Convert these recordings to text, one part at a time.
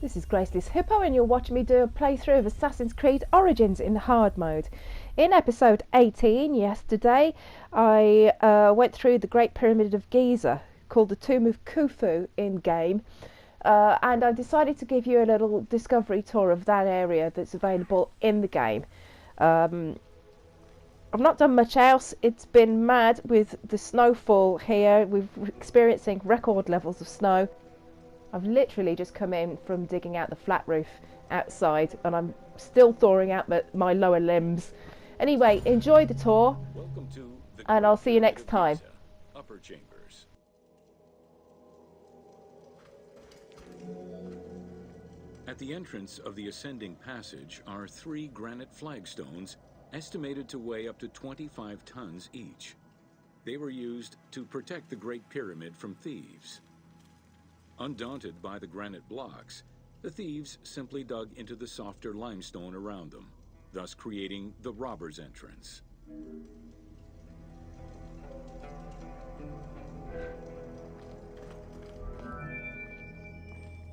This is Graceless Hippo and you're watching me do a playthrough of Assassin's Creed Origins in the hard mode. In episode 18 yesterday I went through the Great Pyramid of Giza, called the Tomb of Khufu in game, and I decided to give you a little discovery tour of that area that's available in the game. I've not done much else. It's been mad with the snowfall here. We're experiencing record levels of snow. I've literally just come in from digging out the flat roof outside and I'm still thawing out my lower limbs. Anyway, enjoy the tour. Welcome to the and I'll see you next time. Giza, upper chambers. At the entrance of the ascending passage are 3 granite flagstones estimated to weigh up to 25 tons each. They were used to protect the Great Pyramid from thieves. Undaunted by the granite blocks, the thieves simply dug into the softer limestone around them, thus creating the robber's entrance.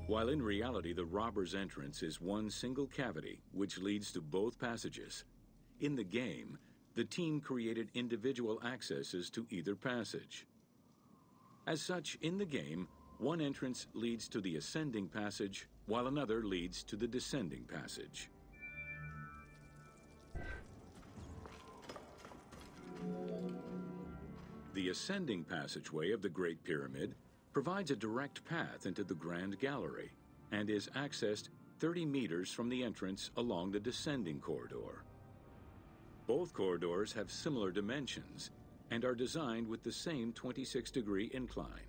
While in reality the robber's entrance is one single cavity which leads to both passages, in the game, the team created individual accesses to either passage. As such, in the game, one entrance leads to the ascending passage, while another leads to the descending passage. The ascending passageway of the Great Pyramid provides a direct path into the Grand Gallery and is accessed 30 meters from the entrance along the descending corridor. Both corridors have similar dimensions and are designed with the same 26-degree incline.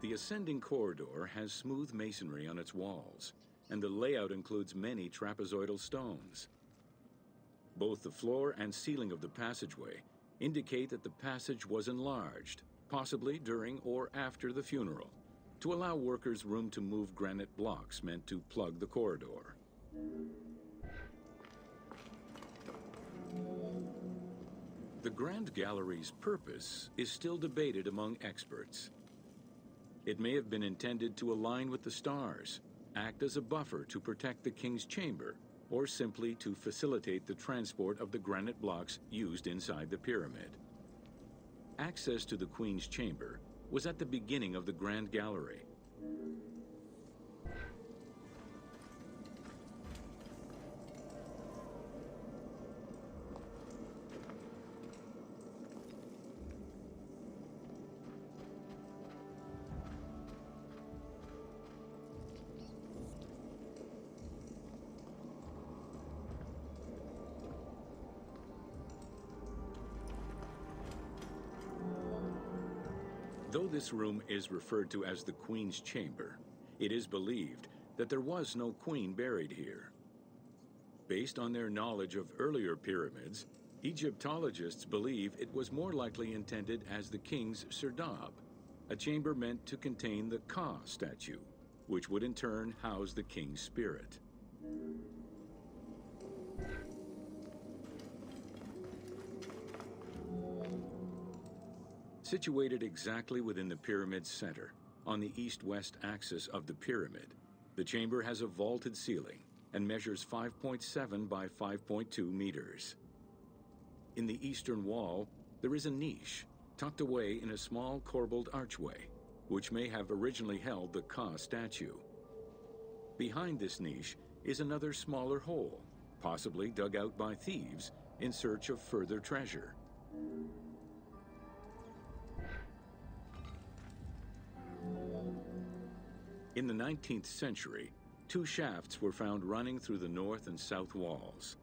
The ascending corridor has smooth masonry on its walls, and the layout includes many trapezoidal stones. Both the floor and ceiling of the passageway indicate that the passage was enlarged, possibly during or after the funeral, to allow workers room to move granite blocks meant to plug the corridor. The Grand Gallery's purpose is still debated among experts. It may have been intended to align with the stars, act as a buffer to protect the king's chamber, or simply to facilitate the transport of the granite blocks used inside the pyramid. Access to the queen's chamber was at the beginning of the Grand Gallery. Though this room is referred to as the Queen's Chamber, it is believed that there was no queen buried here. Based on their knowledge of earlier pyramids, Egyptologists believe it was more likely intended as the king's serdab, a chamber meant to contain the Ka statue, which would in turn house the king's spirit. Situated exactly within the pyramid's center, on the east-west axis of the pyramid, the chamber has a vaulted ceiling and measures 5.7 by 5.2 meters. In the eastern wall, there is a niche tucked away in a small corbelled archway, which may have originally held the Ka statue. Behind this niche is another smaller hole, possibly dug out by thieves in search of further treasure. In the 19th century, 2 shafts were found running through the north and south walls.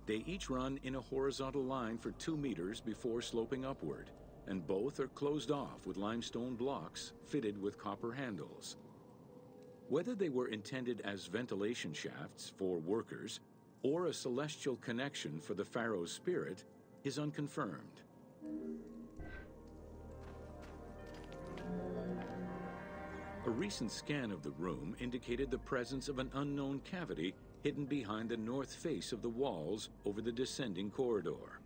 They each run in a horizontal line for 2 meters before sloping upward, and both are closed off with limestone blocks fitted with copper handles. Whether they were intended as ventilation shafts for workers or a celestial connection for the pharaoh's spirit is unconfirmed. A recent scan of the room indicated the presence of an unknown cavity hidden behind the north face of the walls over the descending corridor.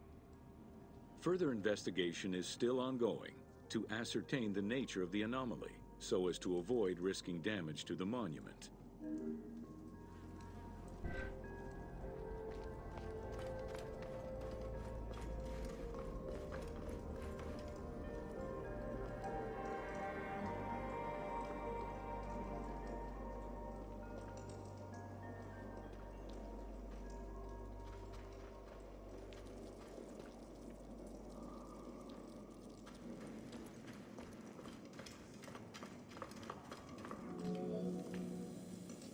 Further investigation is still ongoing to ascertain the nature of the anomaly so as to avoid risking damage to the monument.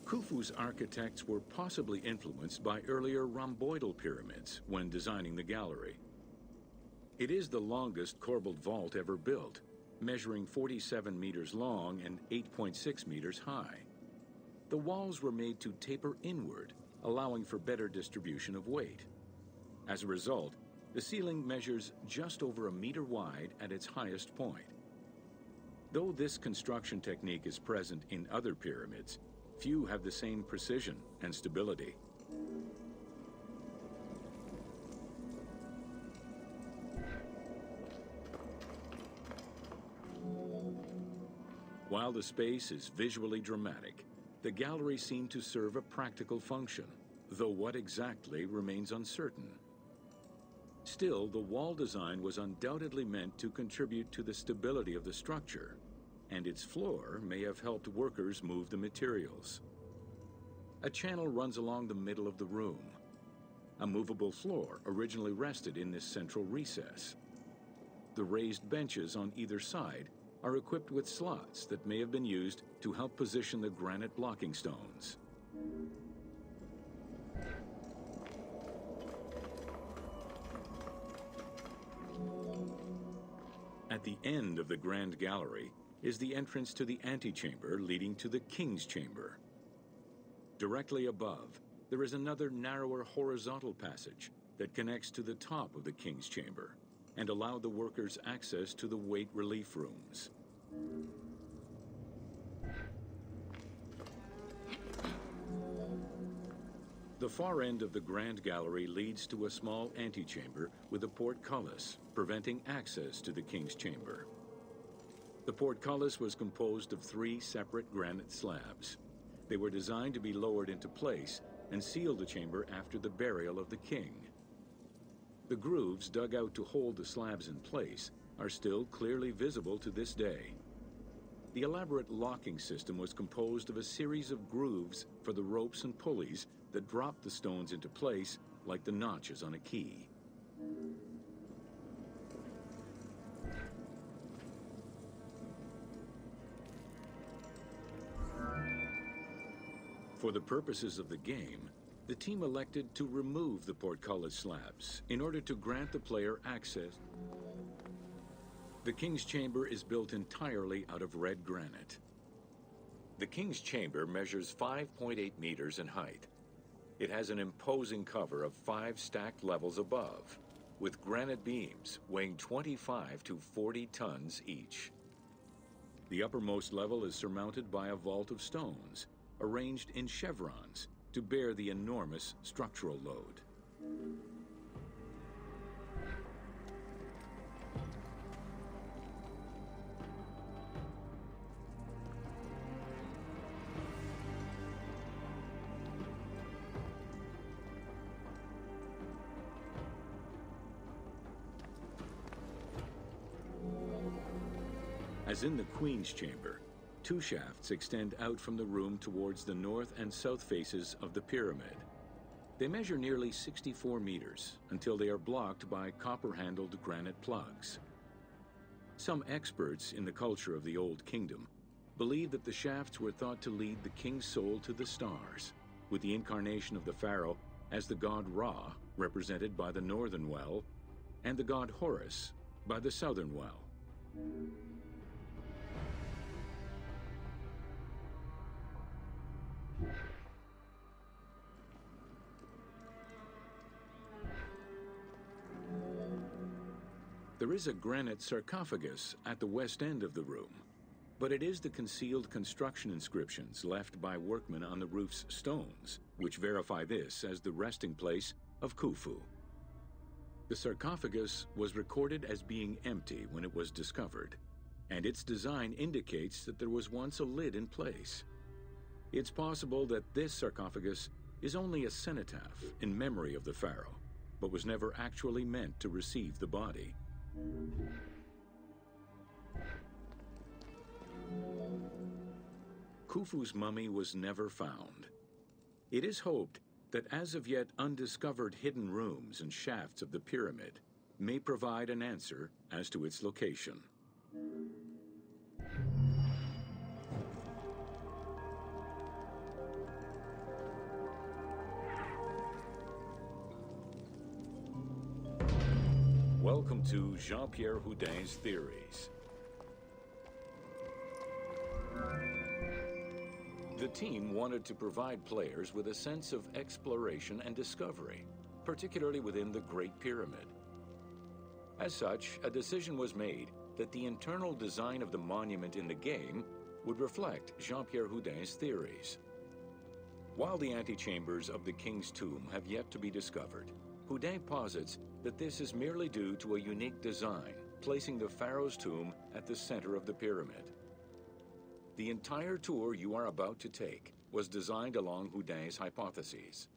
Khufu's architects were possibly influenced by earlier rhomboidal pyramids when designing the gallery. It is the longest corbelled vault ever built, measuring 47 meters long and 8.6 meters high. The walls were made to taper inward, allowing for better distribution of weight. As a result, the ceiling measures just over a meter wide at its highest point. Though this construction technique is present in other pyramids, few have the same precision and stability. While the space is visually dramatic, the gallery seemed to serve a practical function, though what exactly remains uncertain. Still, the wall design was undoubtedly meant to contribute to the stability of the structure, and its floor may have helped workers move the materials. A channel runs along the middle of the room. A movable floor originally rested in this central recess. The raised benches on either side are equipped with slots that may have been used to help position the granite blocking stones. At the end of the Grand Gallery is the entrance to the antechamber leading to the King's Chamber. Directly above, there is another narrower horizontal passage that connects to the top of the King's Chamber and allow the workers access to the weight relief rooms. The far end of the Grand Gallery leads to a small antechamber with a portcullis, preventing access to the King's Chamber. The portcullis was composed of 3 separate granite slabs. They were designed to be lowered into place and seal the chamber after the burial of the king. The grooves dug out to hold the slabs in place are still clearly visible to this day. The elaborate locking system was composed of a series of grooves for the ropes and pulleys that dropped the stones into place like the notches on a key. For the purposes of the game, the team elected to remove the portcullis slabs in order to grant the player access. The King's Chamber is built entirely out of red granite. The King's Chamber measures 5.8 meters in height. It has an imposing cover of 5 stacked levels above, with granite beams weighing 25 to 40 tons each. The uppermost level is surmounted by a vault of stones, arranged in chevrons to bear the enormous structural load. As in the Queen's Chamber, 2 shafts extend out from the room towards the north and south faces of the pyramid. They measure nearly 64 meters until they are blocked by copper-handled granite plugs. Some experts in the culture of the Old Kingdom believe that the shafts were thought to lead the king's soul to the stars, with the incarnation of the pharaoh as the god Ra, represented by the northern well, and the god Horus by the southern well. There is a granite sarcophagus at the west end of the room, but it is the concealed construction inscriptions left by workmen on the roof's stones which verify this as the resting place of Khufu. The sarcophagus was recorded as being empty when it was discovered, and its design indicates that there was once a lid in place. It's possible that this sarcophagus is only a cenotaph in memory of the pharaoh, but was never actually meant to receive the body. Khufu's mummy was never found. It is hoped that as of yet undiscovered hidden rooms and shafts of the pyramid may provide an answer as to its location. Welcome to Jean-Pierre Houdin's Theories. The team wanted to provide players with a sense of exploration and discovery, particularly within the Great Pyramid. As such, a decision was made that the internal design of the monument in the game would reflect Jean-Pierre Houdin's theories. While the antechambers of the king's tomb have yet to be discovered, Houdin posits that this is merely due to a unique design, placing the pharaoh's tomb at the center of the pyramid. The entire tour you are about to take was designed along Houdin's hypotheses.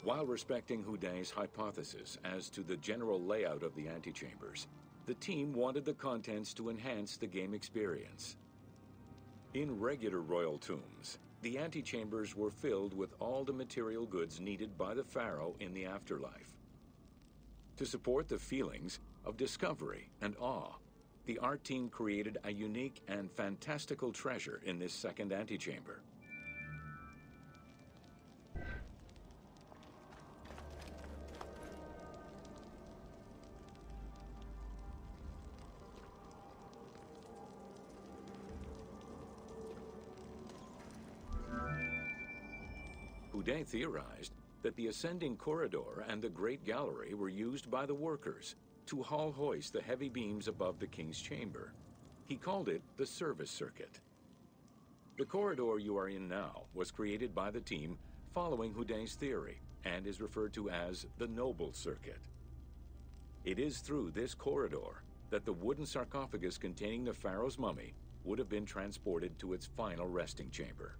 While respecting Houdin's hypothesis as to the general layout of the antechambers, the team wanted the contents to enhance the game experience. In regular royal tombs, the antechambers were filled with all the material goods needed by the pharaoh in the afterlife. To support the feelings of discovery and awe, the art team created a unique and fantastical treasure in this second antechamber. Houdin theorized that the ascending corridor and the Great Gallery were used by the workers to haul hoist the heavy beams above the king's chamber. He called it the service circuit. The corridor you are in now was created by the team following Houdin's theory and is referred to as the noble circuit. It is through this corridor that the wooden sarcophagus containing the pharaoh's mummy would have been transported to its final resting chamber.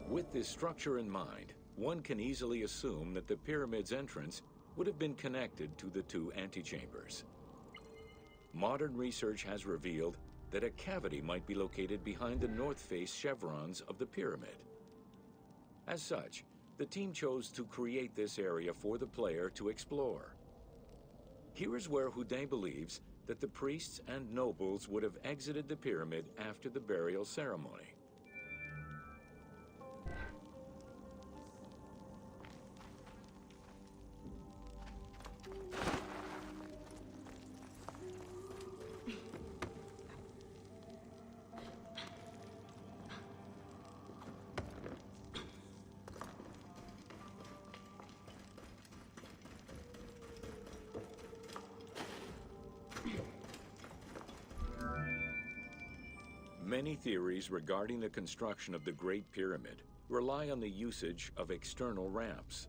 With this structure in mind, one can easily assume that the pyramid's entrance would have been connected to the two antechambers. Modern research has revealed that a cavity might be located behind the north face chevrons of the pyramid. As such, the team chose to create this area for the player to explore. Here is where Houdin believes that the priests and nobles would have exited the pyramid after the burial ceremony. Many theories regarding the construction of the Great Pyramid rely on the usage of external ramps.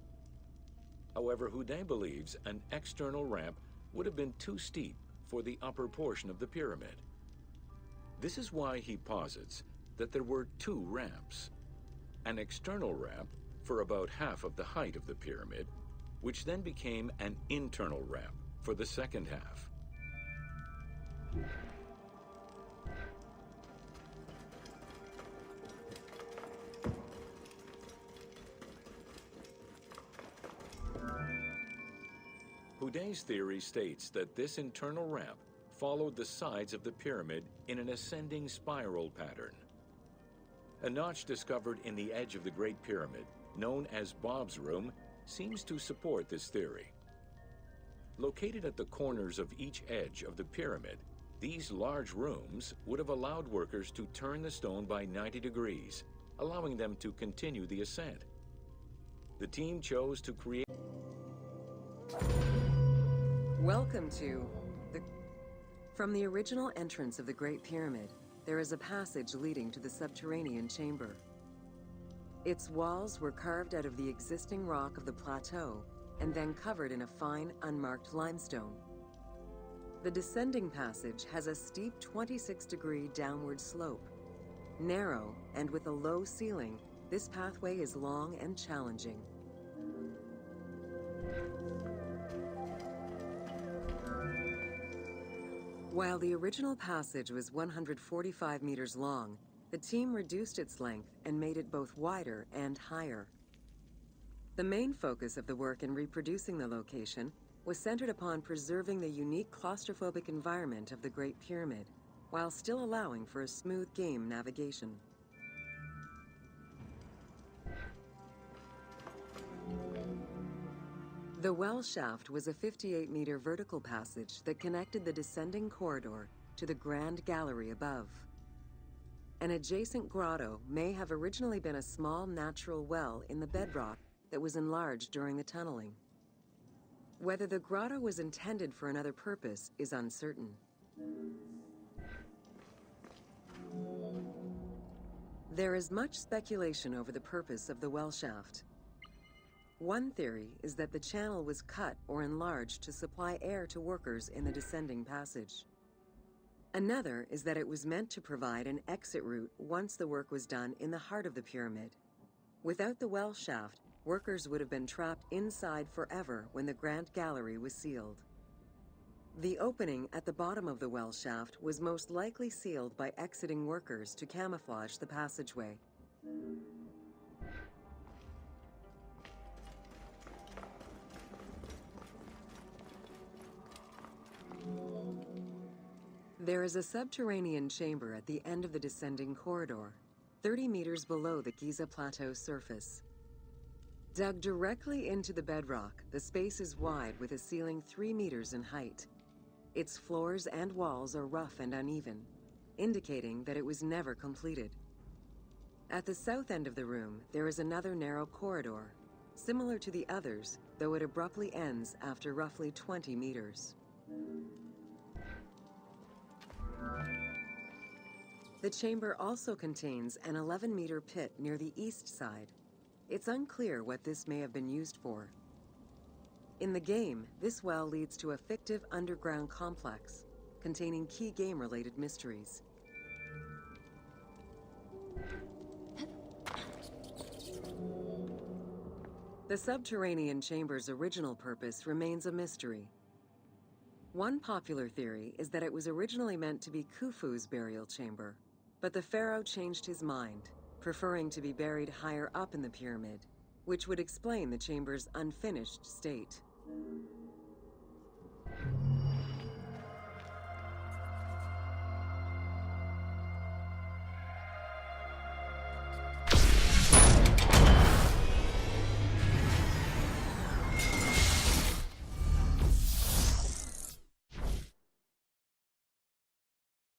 However, Houdin believes an external ramp would have been too steep for the upper portion of the pyramid. This is why he posits that there were two ramps. An external ramp for about half of the height of the pyramid, which then became an internal ramp for the second half. Houdin's theory states that this internal ramp followed the sides of the pyramid in an ascending spiral pattern. A notch discovered in the edge of the Great Pyramid, known as Bob's Room, seems to support this theory. Located at the corners of each edge of the pyramid, These large rooms would have allowed workers to turn the stone by 90 degrees, allowing them to continue the ascent. The team chose to create. Welcome to From the original entrance of the Great Pyramid, there is a passage leading to the subterranean chamber. Its walls were carved out of the existing rock of the plateau and then covered in a fine, unmarked limestone. The descending passage has a steep 26-degree downward slope. Narrow and with a low ceiling, this pathway is long and challenging. While the original passage was 145 meters long, the team reduced its length and made it both wider and higher. The main focus of the work in reproducing the location was centered upon preserving the unique claustrophobic environment of the Great Pyramid, while still allowing for a smooth game navigation. The well shaft was a 58-meter vertical passage that connected the descending corridor to the grand gallery above. An adjacent grotto may have originally been a small natural well in the bedrock that was enlarged during the tunneling. Whether the grotto was intended for another purpose is uncertain. There is much speculation over the purpose of the well shaft. One theory is that the channel was cut or enlarged to supply air to workers in the descending passage. Another is that it was meant to provide an exit route once the work was done in the heart of the pyramid. Without the well shaft, workers would have been trapped inside forever when the grand gallery was sealed. The opening at the bottom of the well shaft was most likely sealed by exiting workers to camouflage the passageway. There is a subterranean chamber at the end of the descending corridor, 30 meters below the Giza Plateau's surface. Dug directly into the bedrock, the space is wide with a ceiling 3 meters in height. Its floors and walls are rough and uneven, indicating that it was never completed. At the south end of the room, there is another narrow corridor, similar to the others, though it abruptly ends after roughly 20 meters. The chamber also contains an 11-meter pit near the east side. It's unclear what this may have been used for. In the game, this well leads to a fictive underground complex containing key game-related mysteries. The subterranean chamber's original purpose remains a mystery. One popular theory is that it was originally meant to be Khufu's burial chamber, but the pharaoh changed his mind, preferring to be buried higher up in the pyramid, which would explain the chamber's unfinished state.